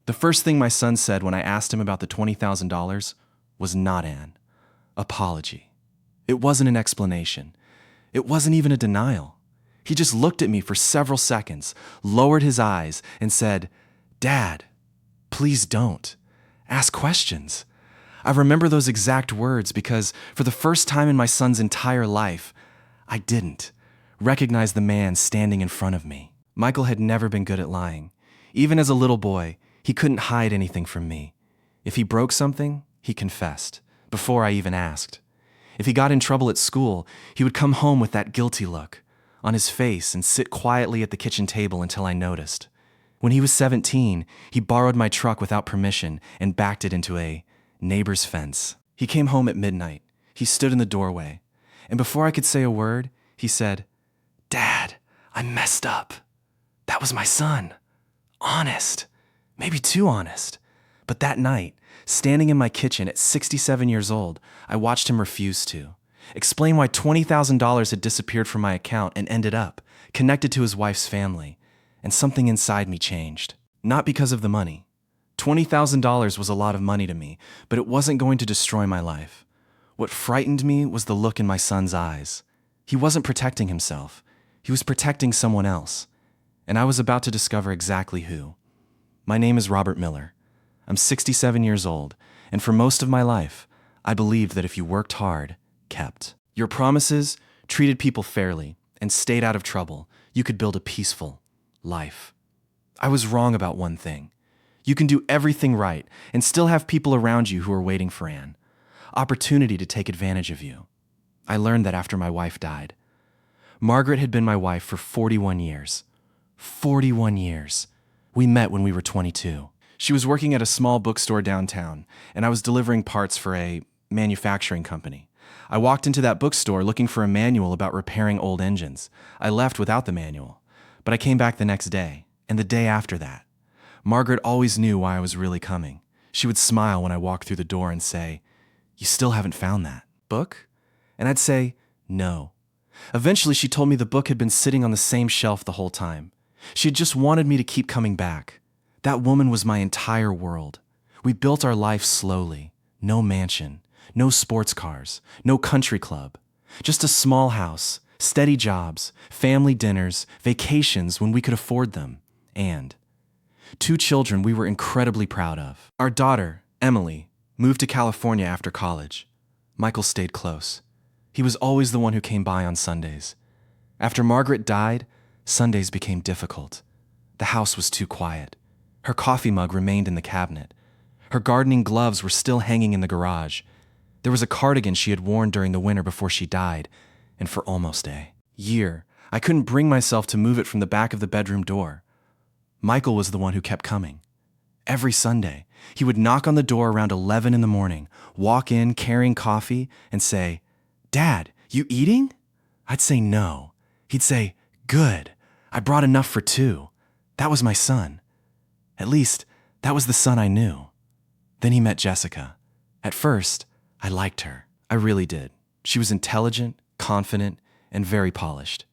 The first thing my son said when I asked him about the $20,000 was not an apology. It wasn't an explanation. It wasn't even a denial. He just looked at me for several seconds, lowered his eyes, and said, "Dad, please don't. Ask questions." I remember those exact words because for the first time in my son's entire life, I didn't recognize the man standing in front of me. Michael had never been good at lying. Even as a little boy, he couldn't hide anything from me. If he broke something, he confessed, before I even asked. If he got in trouble at school, he would come home with that guilty look on his face and sit quietly at the kitchen table until I noticed. When he was 17, he borrowed my truck without permission and backed it into a neighbor's fence. He came home at midnight. He stood in the doorway, and before I could say a word, he said, "Dad, I messed up. That was my son. Honest. Maybe too honest." But that night, standing in my kitchen at 67 years old, I watched him refuse to explain why $20,000 had disappeared from my account and ended up connected to his wife's family, and something inside me changed. Not because of the money. $20,000 was a lot of money to me, but it wasn't going to destroy my life. What frightened me was the look in my son's eyes. He wasn't protecting himself. He was protecting someone else, and I was about to discover exactly who. My name is Robert Miller. I'm 67 years old, and for most of my life, I believed that if you worked hard, kept your promises, treated people fairly, and stayed out of trouble, you could build a peaceful life. I was wrong about one thing. You can do everything right and still have people around you who are waiting for an opportunity to take advantage of you. I learned that after my wife died. Margaret had been my wife for 41 years. 41 years. We met when we were 22. She was working at a small bookstore downtown, and I was delivering parts for a manufacturing company. I walked into that bookstore looking for a manual about repairing old engines. I left without the manual, but I came back the next day, and the day after that. Margaret always knew why I was really coming. She would smile when I walked through the door and say, "You still haven't found that book?" And I'd say, "No." Eventually, she told me the book had been sitting on the same shelf the whole time. She had just wanted me to keep coming back. That woman was my entire world. We built our life slowly. No mansion, no sports cars, no country club. Just a small house, steady jobs, family dinners, vacations when we could afford them, and 2 children we were incredibly proud of. Our daughter, Emily, moved to California after college. Michael stayed close. He was always the one who came by on Sundays. After Margaret died, Sundays became difficult. The house was too quiet. Her coffee mug remained in the cabinet. Her gardening gloves were still hanging in the garage. There was a cardigan she had worn during the winter before she died, and for almost a year, I couldn't bring myself to move it from the back of the bedroom door. Michael was the one who kept coming. Every Sunday, he would knock on the door around 11 in the morning, walk in carrying coffee, and say, "Dad, you eating?" I'd say no. He'd say, "Good. I brought enough for 2. That was my son. At least, that was the son I knew." Then he met Jessica. At first, I liked her. I really did. She was intelligent, confident, and very polished.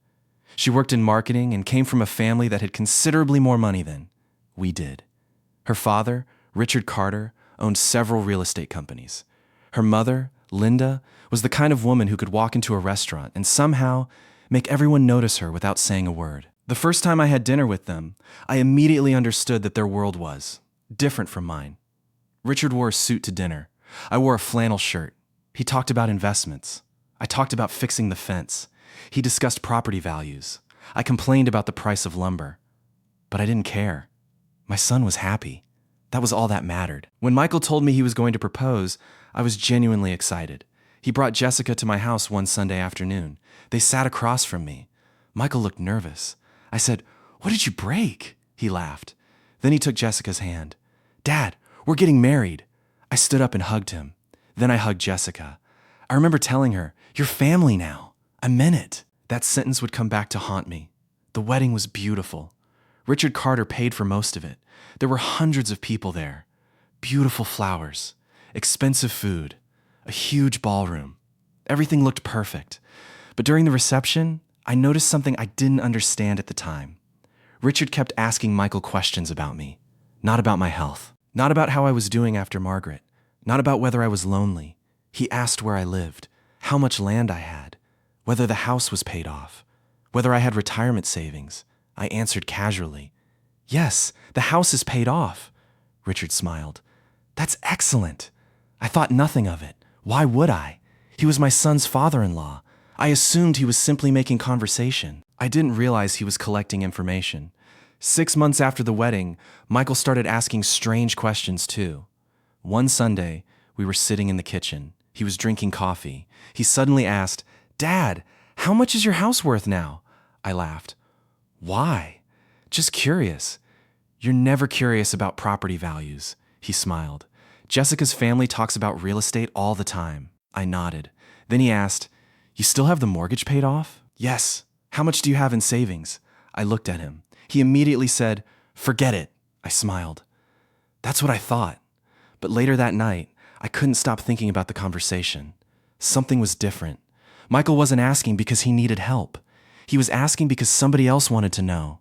She worked in marketing and came from a family that had considerably more money than we did. Her father, Richard Carter, owned several real estate companies. Her mother, Linda, was the kind of woman who could walk into a restaurant and somehow make everyone notice her without saying a word. The first time I had dinner with them, I immediately understood that their world was different from mine. Richard wore a suit to dinner. I wore a flannel shirt. He talked about investments. I talked about fixing the fence. He discussed property values. I complained about the price of lumber. But I didn't care. My son was happy. That was all that mattered. When Michael told me he was going to propose, I was genuinely excited. He brought Jessica to my house one Sunday afternoon. They sat across from me. Michael looked nervous. I said, "What did you break?" He laughed. Then he took Jessica's hand. "Dad, we're getting married." I stood up and hugged him. Then I hugged Jessica. I remember telling her, "You're family now." I meant it. That sentence would come back to haunt me. The wedding was beautiful. Richard Carter paid for most of it. There were hundreds of people there. Beautiful flowers, expensive food, a huge ballroom. Everything looked perfect. But during the reception, I noticed something I didn't understand at the time. Richard kept asking Michael questions about me. Not about my health. Not about how I was doing after Margaret. Not about whether I was lonely. He asked where I lived, how much land I had, whether the house was paid off, whether I had retirement savings. I answered casually, "Yes, the house is paid off." Richard smiled. "That's excellent." I thought nothing of it. Why would I? He was my son's father-in-law. I assumed he was simply making conversation. I didn't realize he was collecting information. 6 months after the wedding, Michael started asking strange questions too. One Sunday, we were sitting in the kitchen. He was drinking coffee. He suddenly asked, "Dad, how much is your house worth now?" I laughed. "Why?" "Just curious." "You're never curious about property values." He smiled. "Jessica's family talks about real estate all the time." I nodded. Then he asked, "You still have the mortgage paid off?" "Yes." "How much do you have in savings?" I looked at him. He immediately said, "Forget it." I smiled. That's what I thought. But later that night, I couldn't stop thinking about the conversation. Something was different. Michael wasn't asking because he needed help. He was asking because somebody else wanted to know.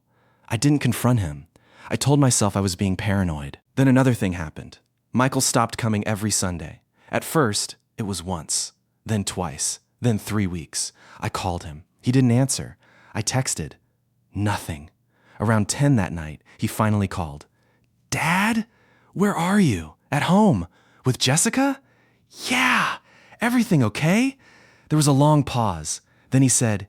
I didn't confront him. I told myself I was being paranoid. Then another thing happened. Michael stopped coming every Sunday. At first, it was once, then twice, then 3 weeks. I called him. He didn't answer. I texted. Nothing. Around 10 that night, he finally called. "Dad, where are you? At home? With Jessica?" "Yeah. Everything okay?" There was a long pause. Then he said,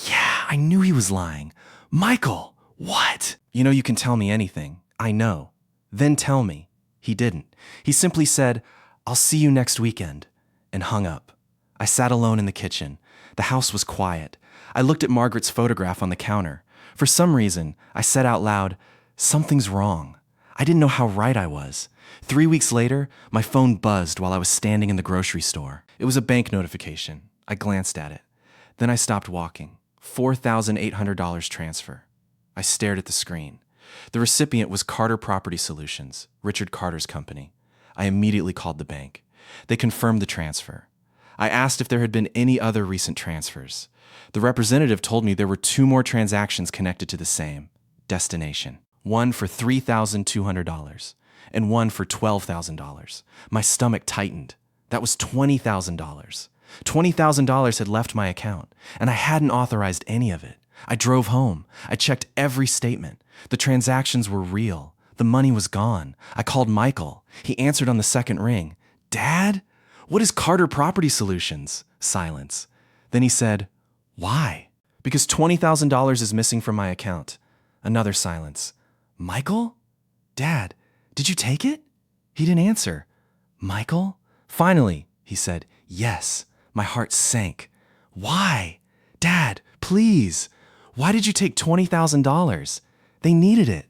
"Yeah, I knew he was lying. Michael, what?" "You know you can tell me anything. I know." "Then tell me." He didn't. He simply said, "I'll see you next weekend," and hung up. I sat alone in the kitchen. The house was quiet. I looked at Margaret's photograph on the counter. For some reason, I said out loud, "Something's wrong." I didn't know how right I was. 3 weeks later, my phone buzzed while I was standing in the grocery store. It was a bank notification. I glanced at it. Then I stopped walking. $4,800 transfer. I stared at the screen. The recipient was Carter Property Solutions, Richard Carter's company. I immediately called the bank. They confirmed the transfer. I asked if there had been any other recent transfers. The representative told me there were 2 more transactions connected to the same destination. One for $3,200 and one for $12,000. My stomach tightened. That was $20,000. $20,000 had left my account, and I hadn't authorized any of it. I drove home. I checked every statement. The transactions were real. The money was gone. I called Michael. He answered on the second ring. "Dad? What is Carter Property Solutions?" Silence. Then he said, "Why?" "Because $20,000 is missing from my account." Another silence. "Michael? Dad, did you take it?" He didn't answer. "Michael?" Finally, he said, "Yes." My heart sank. "Why? Dad, please. Why did you take $20,000? They needed it."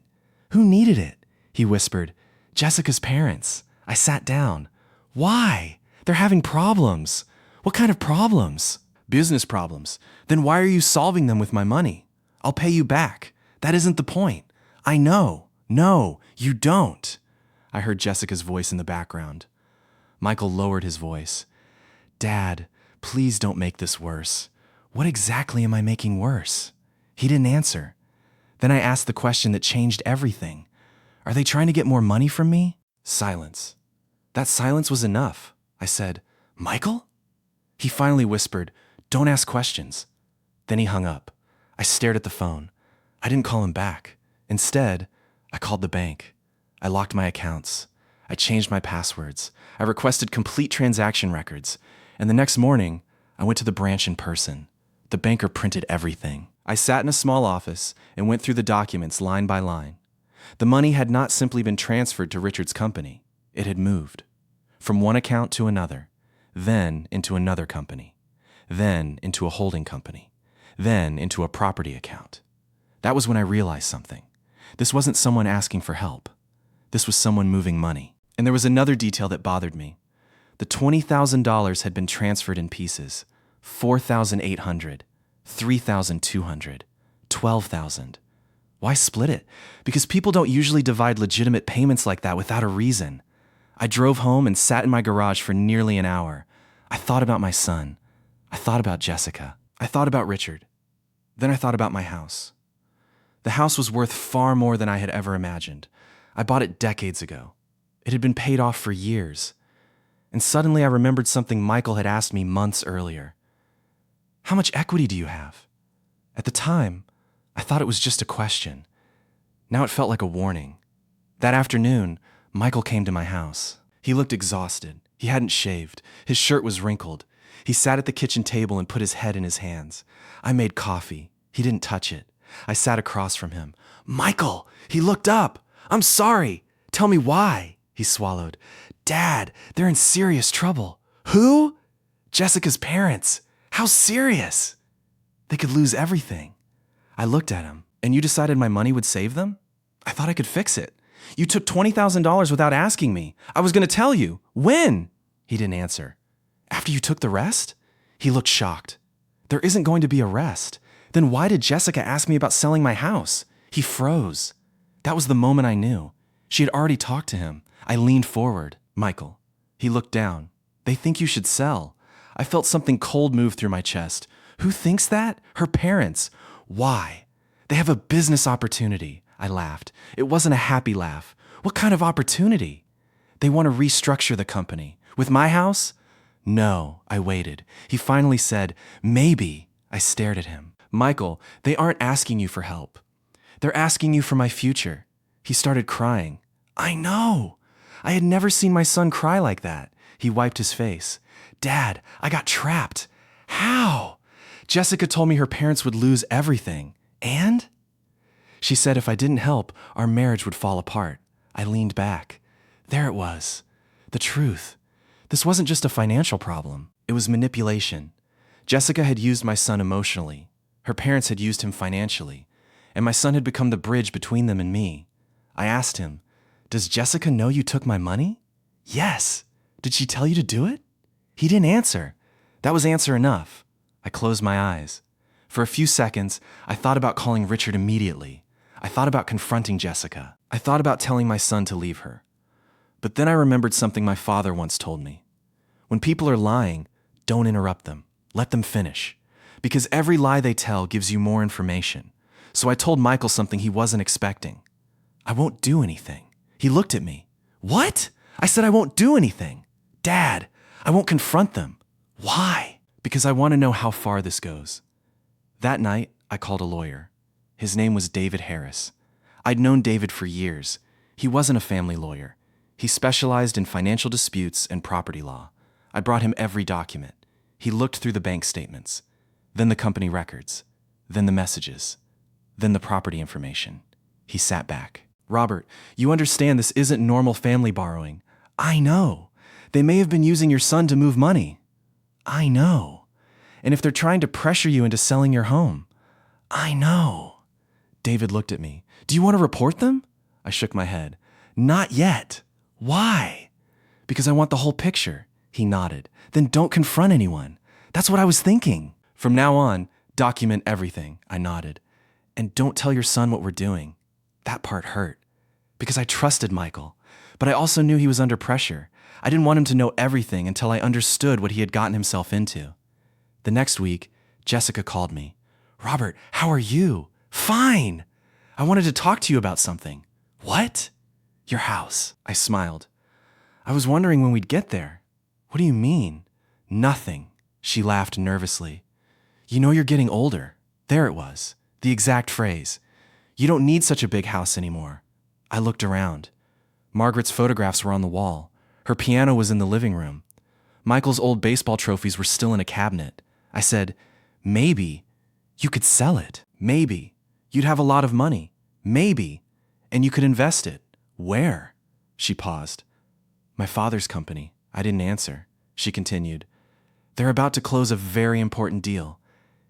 "Who needed it?" He whispered. "Jessica's parents." I sat down. "Why? They're having problems." "What kind of problems?" "Business problems." "Then why are you solving them with my money?" "I'll pay you back." "That isn't the point." "I know." "No, you don't." I heard Jessica's voice in the background. Michael lowered his voice. "Dad, please don't make this worse." "What exactly am I making worse?" He didn't answer. Then I asked the question that changed everything. "Are they trying to get more money from me?" Silence. That silence was enough. I said, "Michael?" He finally whispered, "Don't ask questions." Then he hung up. I stared at the phone. I didn't call him back. Instead, I called the bank. I locked my accounts. I changed my passwords. I requested complete transaction records. And the next morning, I went to the branch in person. The banker printed everything. I sat in a small office and went through the documents line by line. The money had not simply been transferred to Richard's company. It had moved. From one account to another, then into another company, then into a holding company, then into a property account. That was when I realized something. This wasn't someone asking for help. This was someone moving money. And there was another detail that bothered me. The $20,000 had been transferred in pieces. $4,800, $3,200, $12,000. Why split it? Because people don't usually divide legitimate payments like that without a reason. I drove home and sat in my garage for nearly an hour. I thought about my son. I thought about Jessica. I thought about Richard. Then I thought about my house. The house was worth far more than I had ever imagined. I bought it decades ago. It had been paid off for years. And suddenly I remembered something Michael had asked me months earlier. How much equity do you have? At the time, I thought it was just a question. Now it felt like a warning. That afternoon, Michael came to my house. He looked exhausted. He hadn't shaved. His shirt was wrinkled. He sat at the kitchen table and put his head in his hands. I made coffee. He didn't touch it. I sat across from him. Michael! He looked up. I'm sorry. Tell me why. He swallowed. Dad, they're in serious trouble. Who? Jessica's parents. How serious? They could lose everything. I looked at him. And you decided my money would save them? I thought I could fix it. You took $20,000 without asking me. I was going to tell you. When? He didn't answer. After you took the rest? He looked shocked. There isn't going to be a rest. Then why did Jessica ask me about selling my house? He froze. That was the moment I knew. She had already talked to him. I leaned forward. Michael. He looked down. They think you should sell. I felt something cold move through my chest. Who thinks that? Her parents. Why? They have a business opportunity. I laughed. It wasn't a happy laugh. What kind of opportunity? They want to restructure the company. With my house? No, I waited. He finally said, maybe. I stared at him. Michael, they aren't asking you for help. They're asking you for my future. He started crying. I know. I had never seen my son cry like that. He wiped his face. Dad, I got trapped. How? Jessica told me her parents would lose everything. And? She said if I didn't help, our marriage would fall apart. I leaned back. There it was. The truth. This wasn't just a financial problem. It was manipulation. Jessica had used my son emotionally. Her parents had used him financially. And my son had become the bridge between them and me. I asked him, does Jessica know you took my money? Yes. Did she tell you to do it? He didn't answer. That was answer enough. I closed my eyes. For a few seconds, I thought about calling Richard immediately. I thought about confronting Jessica. I thought about telling my son to leave her. But then I remembered something my father once told me. When people are lying, don't interrupt them. Let them finish. Because every lie they tell gives you more information. So I told Michael something he wasn't expecting. I won't do anything. He looked at me. What? I said I won't do anything. Dad, I won't confront them. Why? Because I want to know how far this goes. That night, I called a lawyer. His name was David Harris. I'd known David for years. He wasn't a family lawyer. He specialized in financial disputes and property law. I brought him every document. He looked through the bank statements, then the company records, then the messages, then the property information. He sat back. Robert, you understand this isn't normal family borrowing. I know. They may have been using your son to move money. I know. And if they're trying to pressure you into selling your home. I know. David looked at me. Do you want to report them? I shook my head. Not yet. Why? Because I want the whole picture. He nodded. Then don't confront anyone. That's what I was thinking. From now on, document everything. I nodded. And don't tell your son what we're doing. That part hurt. Because I trusted Michael. But I also knew he was under pressure. I didn't want him to know everything until I understood what he had gotten himself into. The next week, Jessica called me. Robert, how are you? Fine. I wanted to talk to you about something. What? Your house. I smiled. I was wondering when we'd get there. What do you mean? Nothing. She laughed nervously. You know you're getting older. There it was. The exact phrase. You don't need such a big house anymore. I looked around. Margaret's photographs were on the wall. Her piano was in the living room. Michael's old baseball trophies were still in a cabinet. I said, maybe you could sell it. Maybe you'd have a lot of money. Maybe. And you could invest it. Where? She paused. My father's company. I didn't answer. She continued. They're about to close a very important deal.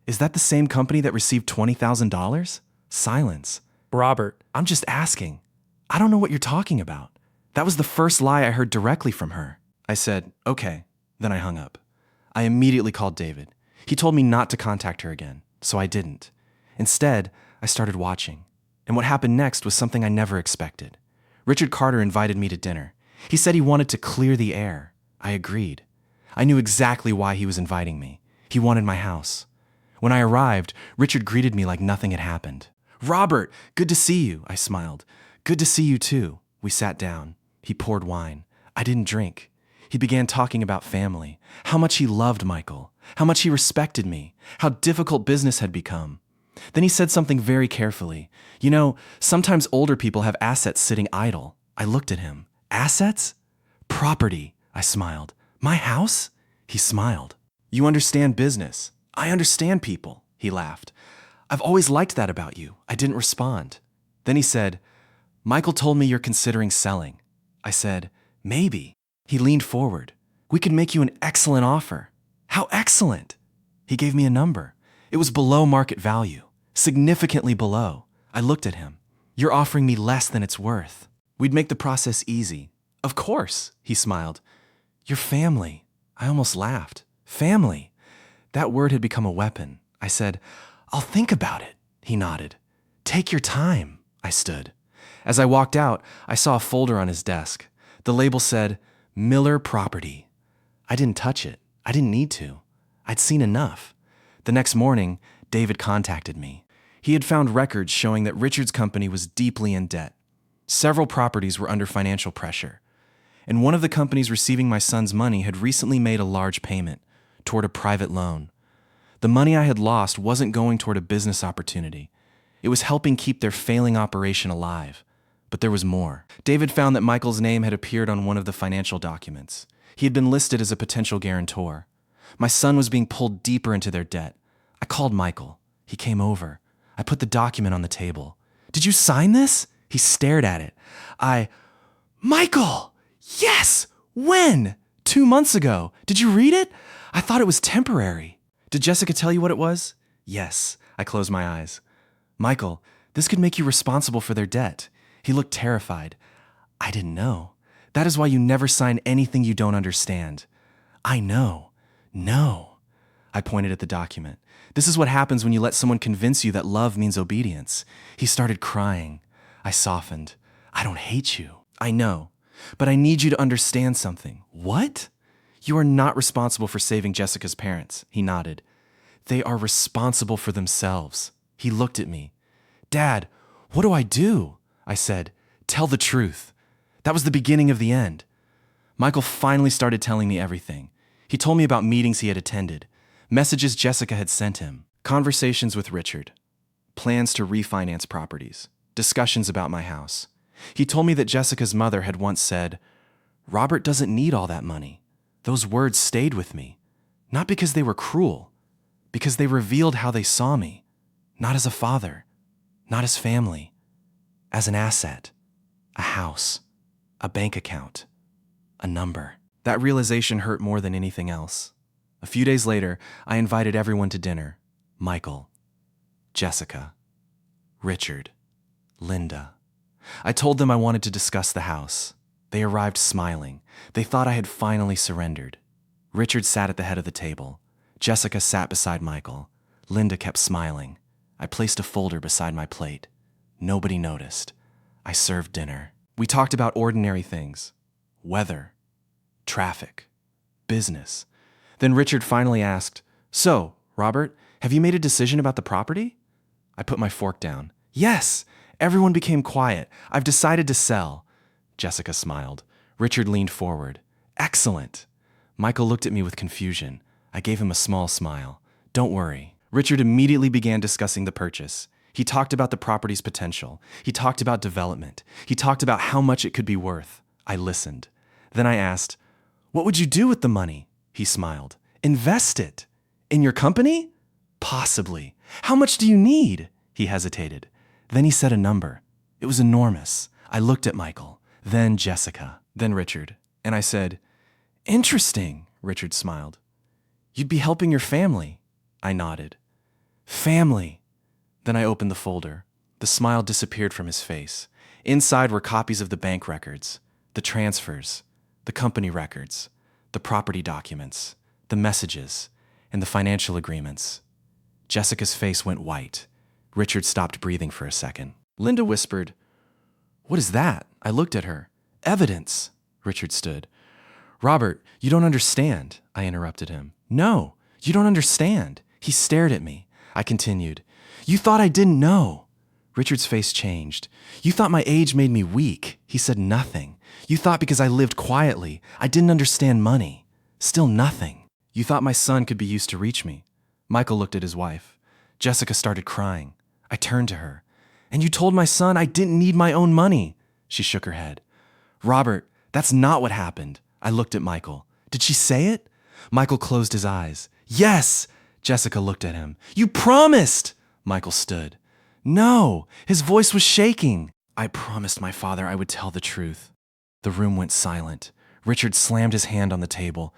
Is that the same company that received $20,000? Silence. Robert, I'm just asking. I don't know what you're talking about. That was the first lie I heard directly from her. I said, okay. Then I hung up. I immediately called David. He told me not to contact her again, so I didn't. Instead, I started watching. And what happened next was something I never expected. Richard Carter invited me to dinner. He said he wanted to clear the air. I agreed. I knew exactly why he was inviting me. He wanted my house. When I arrived, Richard greeted me like nothing had happened. Robert, good to see you, I smiled. Good to see you too. We sat down. He poured wine. I didn't drink. He began talking about family, how much he loved Michael, how much he respected me, how difficult business had become. Then he said something very carefully. You know, sometimes older people have assets sitting idle. I looked at him. Assets? Property, I smiled. My house? He smiled. You understand business. I understand people, he laughed. I've always liked that about you. I didn't respond. Then he said, Michael told me you're considering selling. I said, maybe. He leaned forward. We could make you an excellent offer. How excellent? He gave me a number. It was below market value, significantly below. I looked at him. You're offering me less than it's worth. We'd make the process easy. Of course, he smiled. Your family. I almost laughed. Family. That word had become a weapon. I said, I'll think about it. He nodded. Take your time. I stood. As I walked out, I saw a folder on his desk. The label said, Miller Property. I didn't touch it. I didn't need to. I'd seen enough. The next morning, David contacted me. He had found records showing that Richard's company was deeply in debt. Several properties were under financial pressure. And one of the companies receiving my son's money had recently made a large payment toward a private loan. The money I had lost wasn't going toward a business opportunity. It was helping keep their failing operation alive. But there was more. David found that Michael's name had appeared on one of the financial documents. He had been listed as a potential guarantor. My son was being pulled deeper into their debt. I called Michael. He came over. I put the document on the table. Did you sign this? He stared at it. Michael! Yes! When? 2 months ago. Did you read it? I thought it was temporary. Did Jessica tell you what it was? Yes. I closed my eyes. Michael, this could make you responsible for their debt. He looked terrified. I didn't know. That is why you never sign anything you don't understand. I know. No. I pointed at the document. This is what happens when you let someone convince you that love means obedience. He started crying. I softened. I don't hate you. I know. But I need you to understand something. What? You are not responsible for saving Jessica's parents. He nodded. They are responsible for themselves. He looked at me. Dad, what do I do? I said, tell the truth. That was the beginning of the end. Michael finally started telling me everything. He told me about meetings he had attended, messages Jessica had sent him, conversations with Richard, plans to refinance properties, discussions about my house. He told me that Jessica's mother had once said, Robert doesn't need all that money. Those words stayed with me, not because they were cruel, because they revealed how they saw me, not as a father, not as family, as an asset, a house, a bank account, a number. That realization hurt more than anything else. A few days later, I invited everyone to dinner. Michael, Jessica, Richard, Linda. I told them I wanted to discuss the house. They arrived smiling. They thought I had finally surrendered. Richard sat at the head of the table. Jessica sat beside Michael. Linda kept smiling. I placed a folder beside my plate. Nobody noticed. I served dinner. We talked about ordinary things. Weather, traffic, business. Then Richard finally asked, So, Robert, have you made a decision about the property? I put my fork down. Yes! Everyone became quiet. I've decided to sell. Jessica smiled. Richard leaned forward. Excellent. Michael looked at me with confusion. I gave him a small smile. Don't worry. Richard immediately began discussing the purchase. He talked about the property's potential. He talked about development. He talked about how much it could be worth. I listened. Then I asked, What would you do with the money? He smiled. Invest it. In your company? Possibly. How much do you need? He hesitated. Then he said a number. It was enormous. I looked at Michael, then Jessica, then Richard, and I said, Interesting, Richard smiled. You'd be helping your family. I nodded. Family. Then I opened the folder. The smile disappeared from his face. Inside were copies of the bank records, the transfers, the company records, the property documents, the messages, and the financial agreements. Jessica's face went white. Richard stopped breathing for a second. Linda whispered, What is that? I looked at her. Evidence. Richard stood. Robert, you don't understand, I interrupted him. No, you don't understand. He stared at me. I continued. You thought I didn't know. Richard's face changed. You thought my age made me weak. He said nothing. You thought because I lived quietly, I didn't understand money. Still nothing. You thought my son could be used to reach me. Michael looked at his wife. Jessica started crying. I turned to her. And you told my son I didn't need my own money. She shook her head. Robert, that's not what happened. I looked at Michael. Did she say it? Michael closed his eyes. Yes! Jessica looked at him. You promised! Michael stood. No! His voice was shaking. I promised my father I would tell the truth. The room went silent. Richard slammed his hand on the table.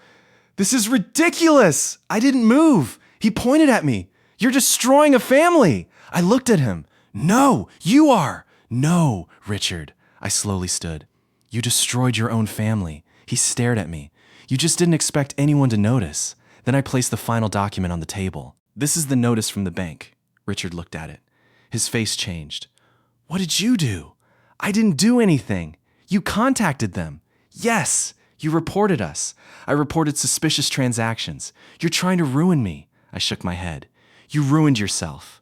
This is ridiculous! I didn't move. He pointed at me. You're destroying a family. I looked at him. No, you are. No, Richard. I slowly stood. You destroyed your own family. He stared at me. You just didn't expect anyone to notice. Then I placed the final document on the table. This is the notice from the bank. Richard looked at it. His face changed. What did you do? I didn't do anything. You contacted them. Yes, you reported us. I reported suspicious transactions. You're trying to ruin me. I shook my head. You ruined yourself.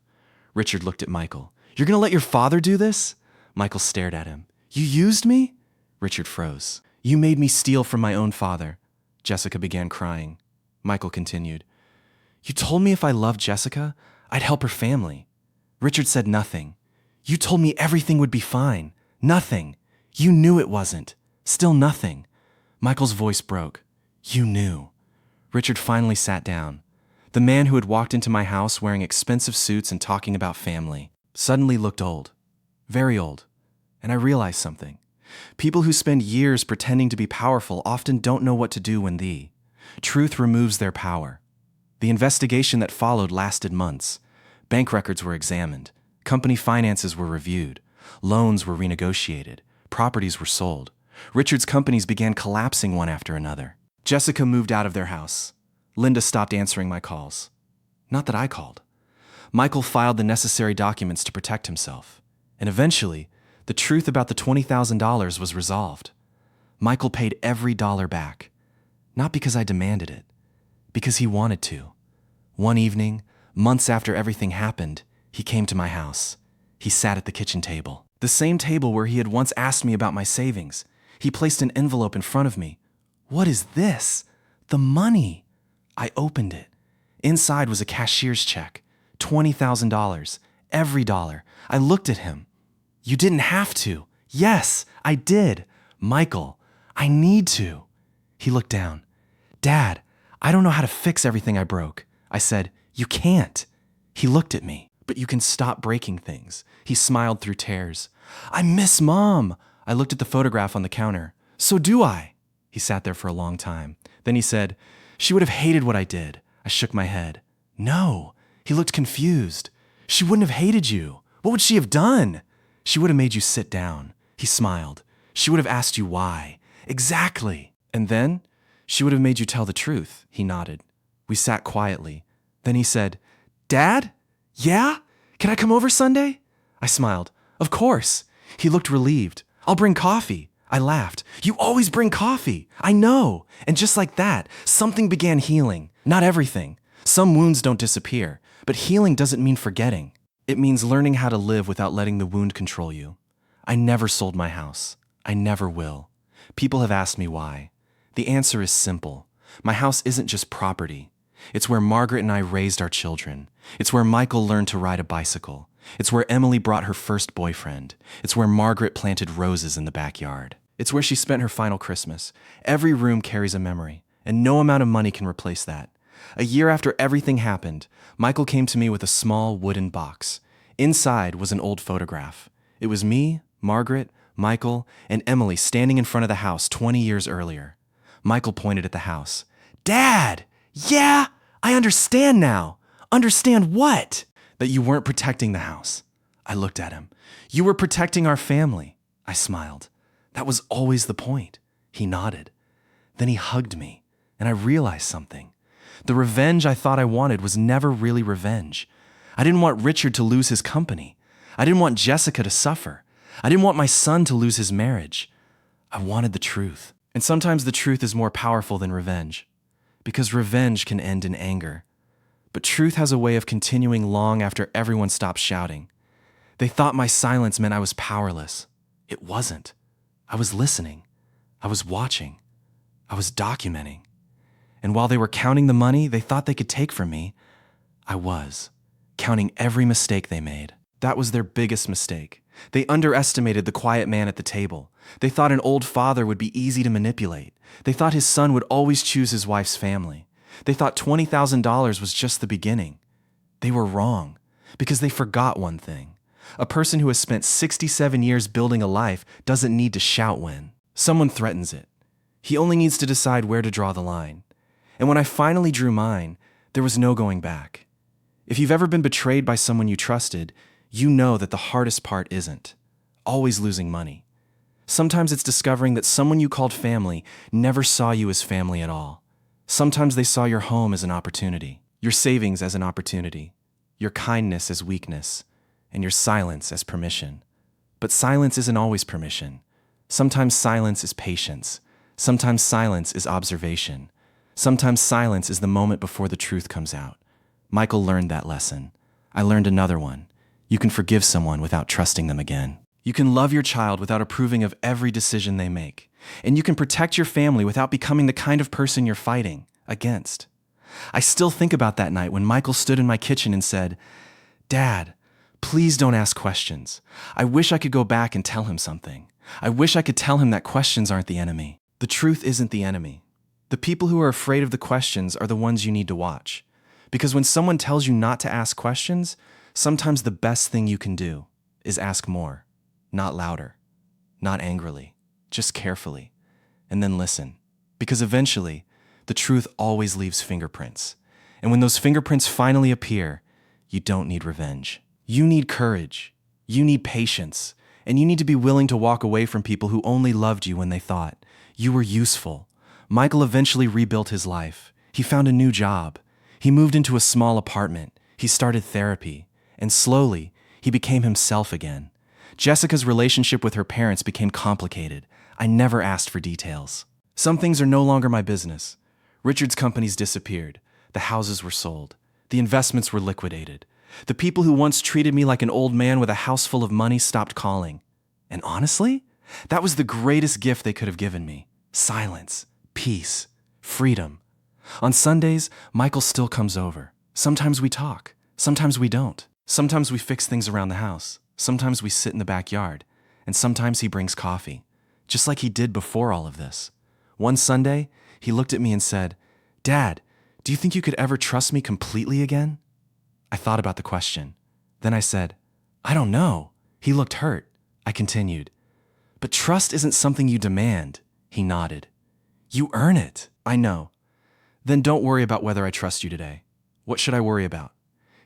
Richard looked at Michael. You're going to let your father do this? Michael stared at him. You used me? Richard froze. You made me steal from my own father. Jessica began crying. Michael continued. You told me if I loved Jessica, I'd help her family. Richard said nothing. You told me everything would be fine. Nothing. You knew it wasn't. Still nothing. Michael's voice broke. You knew. Richard finally sat down. The man who had walked into my house wearing expensive suits and talking about family suddenly looked old. Very old. And I realized something. People who spend years pretending to be powerful often don't know what to do when the truth removes their power. The investigation that followed lasted months. Bank records were examined. Company finances were reviewed. Loans were renegotiated. Properties were sold. Richard's companies began collapsing one after another. Jessica moved out of their house. Linda stopped answering my calls. Not that I called. Michael filed the necessary documents to protect himself. And eventually, the truth about the $20,000 was resolved. Michael paid every dollar back. Not because I demanded it. Because he wanted to. One evening, months after everything happened, he came to my house. He sat at the kitchen table. The same table where he had once asked me about my savings. He placed an envelope in front of me. What is this? The money. I opened it. Inside was a cashier's check. $20,000. Every dollar. I looked at him. You didn't have to. Yes, I did. Michael, I need to. He looked down. Dad, I don't know how to fix everything I broke. I said, you can't. He looked at me. But you can stop breaking things. He smiled through tears. I miss Mom. I looked at the photograph on the counter. So do I. He sat there for a long time. Then he said, she would have hated what I did. I shook my head. No. He looked confused. She wouldn't have hated you. What would she have done? She would have made you sit down. He smiled. She would have asked you why. Exactly. And then she would have made you tell the truth. He nodded. We sat quietly. Then he said, Dad? Yeah? Can I come over Sunday? I smiled. Of course. He looked relieved. I'll bring coffee. I laughed. You always bring coffee. I know. And just like that, something began healing. Not everything. Some wounds don't disappear, but healing doesn't mean forgetting. It means learning how to live without letting the wound control you. I never sold my house. I never will. People have asked me why. The answer is simple. My house isn't just property. It's where Margaret and I raised our children. It's where Michael learned to ride a bicycle. It's where Emily brought her first boyfriend. It's where Margaret planted roses in the backyard. It's where she spent her final Christmas. Every room carries a memory, and no amount of money can replace that. A year after everything happened, Michael came to me with a small wooden box. Inside was an old photograph. It was me, Margaret, Michael, and Emily standing in front of the house 20 years earlier. Michael pointed at the house. Dad! Yeah, I understand now. Understand what? That you weren't protecting the house. I looked at him. You were protecting our family. I smiled. That was always the point. He nodded. Then he hugged me, and I realized something. The revenge I thought I wanted was never really revenge. I didn't want Richard to lose his company. I didn't want Jessica to suffer. I didn't want my son to lose his marriage. I wanted the truth. And sometimes the truth is more powerful than revenge. Because revenge can end in anger. But truth has a way of continuing long after everyone stops shouting. They thought my silence meant I was powerless. It wasn't. I was listening. I was watching. I was documenting. And while they were counting the money they thought they could take from me, I was counting every mistake they made. That was their biggest mistake. They underestimated the quiet man at the table. They thought an old father would be easy to manipulate. They thought his son would always choose his wife's family. They thought $20,000 was just the beginning. They were wrong, because they forgot one thing. A person who has spent 67 years building a life doesn't need to shout when someone threatens it. He only needs to decide where to draw the line. And when I finally drew mine, there was no going back. If you've ever been betrayed by someone you trusted, you know that the hardest part isn't always losing money. Sometimes it's discovering that someone you called family never saw you as family at all. Sometimes they saw your home as an opportunity, your savings as an opportunity, your kindness as weakness, and your silence as permission. But silence isn't always permission. Sometimes silence is patience. Sometimes silence is observation. Sometimes silence is the moment before the truth comes out. Michael learned that lesson. I learned another one. You can forgive someone without trusting them again. You can love your child without approving of every decision they make. And you can protect your family without becoming the kind of person you're fighting against. I still think about that night when Michael stood in my kitchen and said, "Dad, please don't ask questions. I wish I could go back and tell him something. I wish I could tell him that questions aren't the enemy." The truth isn't the enemy. The people who are afraid of the questions are the ones you need to watch. Because when someone tells you not to ask questions, sometimes the best thing you can do is ask more, not louder, not angrily, just carefully, and then listen. Because eventually, the truth always leaves fingerprints. And when those fingerprints finally appear, you don't need revenge. You need courage. You need patience. And you need to be willing to walk away from people who only loved you when they thought you were useful. Michael eventually rebuilt his life. He found a new job. He moved into a small apartment. He started therapy. And slowly, he became himself again. Jessica's relationship with her parents became complicated. I never asked for details. Some things are no longer my business. Richard's companies disappeared. The houses were sold. The investments were liquidated. The people who once treated me like an old man with a house full of money stopped calling. And honestly, that was the greatest gift they could have given me. Silence, peace, freedom. On Sundays, Michael still comes over. Sometimes we talk. Sometimes we don't. Sometimes we fix things around the house. Sometimes we sit in the backyard. And sometimes he brings coffee, just like he did before all of this. One Sunday, he looked at me and said, "Dad, do you think you could ever trust me completely again?" I thought about the question. Then I said, "I don't know." He looked hurt. I continued, "But trust isn't something you demand." He nodded. "You earn it." I know. "Then don't worry about whether I trust you today. What should I worry about?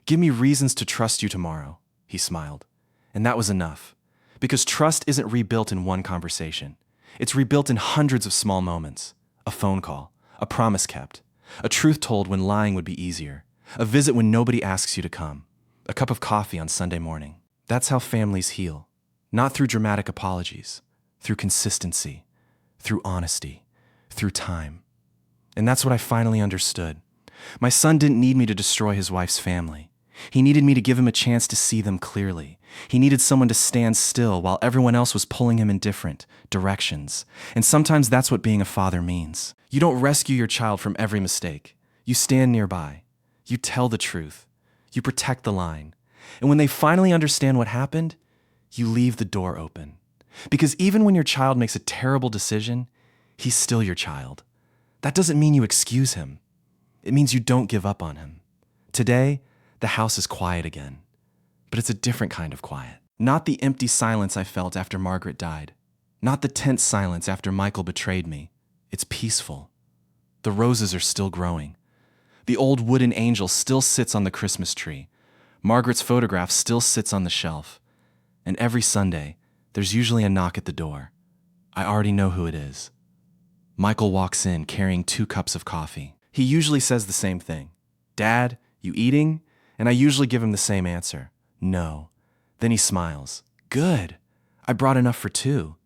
Give me reasons to trust you tomorrow." He smiled. And that was enough. Because trust isn't rebuilt in one conversation. It's rebuilt in hundreds of small moments. A phone call, a promise kept, a truth told when lying would be easier, a visit when nobody asks you to come, a cup of coffee on Sunday morning. That's how families heal. Not through dramatic apologies, through consistency, through honesty, through time. And that's what I finally understood. My son didn't need me to destroy his wife's family. He needed me to give him a chance to see them clearly. He needed someone to stand still while everyone else was pulling him in different directions. And sometimes that's what being a father means. You don't rescue your child from every mistake. You stand nearby. You tell the truth. You protect the line. And when they finally understand what happened, you leave the door open. Because even when your child makes a terrible decision, he's still your child. That doesn't mean you excuse him. It means you don't give up on him. Today, the house is quiet again. But it's a different kind of quiet. Not the empty silence I felt after Margaret died. Not the tense silence after Michael betrayed me. It's peaceful. The roses are still growing. The old wooden angel still sits on the Christmas tree. Margaret's photograph still sits on the shelf. And every Sunday, there's usually a knock at the door. I already know who it is. Michael walks in carrying 2 cups of coffee. He usually says the same thing. "Dad, you eating?" And I usually give him the same answer. "No." Then he smiles. "Good. I brought enough for 2.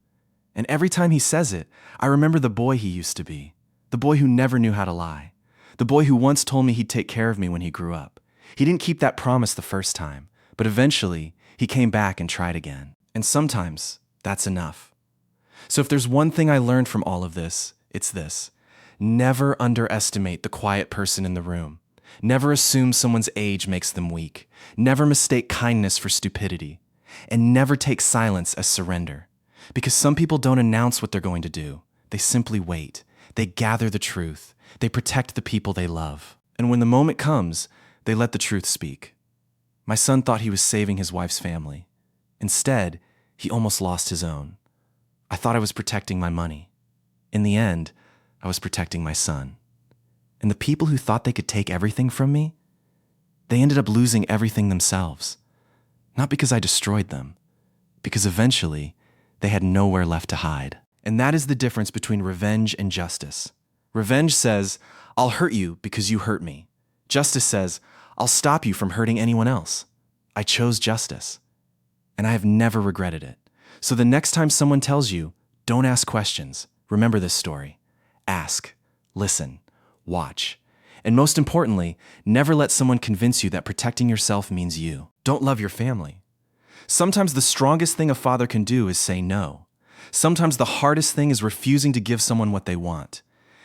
And every time he says it, I remember the boy he used to be. The boy who never knew how to lie. The boy who once told me he'd take care of me when he grew up. He didn't keep that promise the first time, But eventually, he came back and tried again. And sometimes, that's enough. So if there's one thing I learned from all of this, it's this. Never underestimate the quiet person in the room. Never assume someone's age makes them weak. Never mistake kindness for stupidity. And never take silence as surrender. Because some people don't announce what they're going to do. They simply wait. They gather the truth. They protect the people they love. And when the moment comes, they let the truth speak. My son thought he was saving his wife's family. Instead, he almost lost his own. I thought I was protecting my money. In the end, I was protecting my son. And the people who thought they could take everything from me, they ended up losing everything themselves. Not because I destroyed them, because eventually they had nowhere left to hide. And that is the difference between revenge and justice. Revenge says, I'll hurt you because you hurt me. Justice says, I'll stop you from hurting anyone else. I chose justice. And I have never regretted it. So the next time someone tells you, don't ask questions, remember this story. Ask, listen, watch. And most importantly, never let someone convince you that protecting yourself means you. Don't love your family. Sometimes the strongest thing a father can do is say no. Sometimes the hardest thing is refusing to give someone what they want.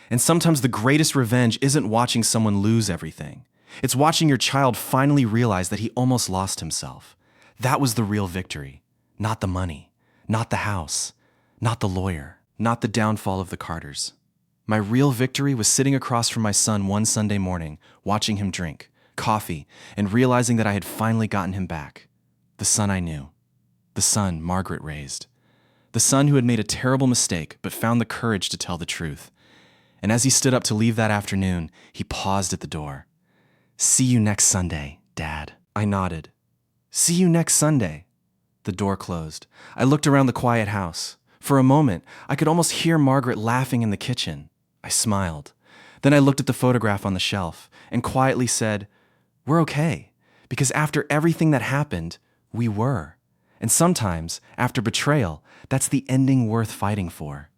And sometimes the greatest revenge isn't watching someone lose everything. It's watching your child finally realize that he almost lost himself. That was the real victory. Not the money, not the house, not the lawyer, not the downfall of the Carters. My real victory was sitting across from my son one Sunday morning, watching him drink coffee, and realizing that I had finally gotten him back. The son I knew. The son Margaret raised. The son who had made a terrible mistake but found the courage to tell the truth. And as he stood up to leave that afternoon, he paused at the door. See you next Sunday, Dad. I nodded. See you next Sunday. The door closed. I looked around the quiet house. For a moment, I could almost hear Margaret laughing in the kitchen. I smiled. Then I looked at the photograph on the shelf and quietly said, we're okay, because after everything that happened, we were. And sometimes, after betrayal, that's the ending worth fighting for.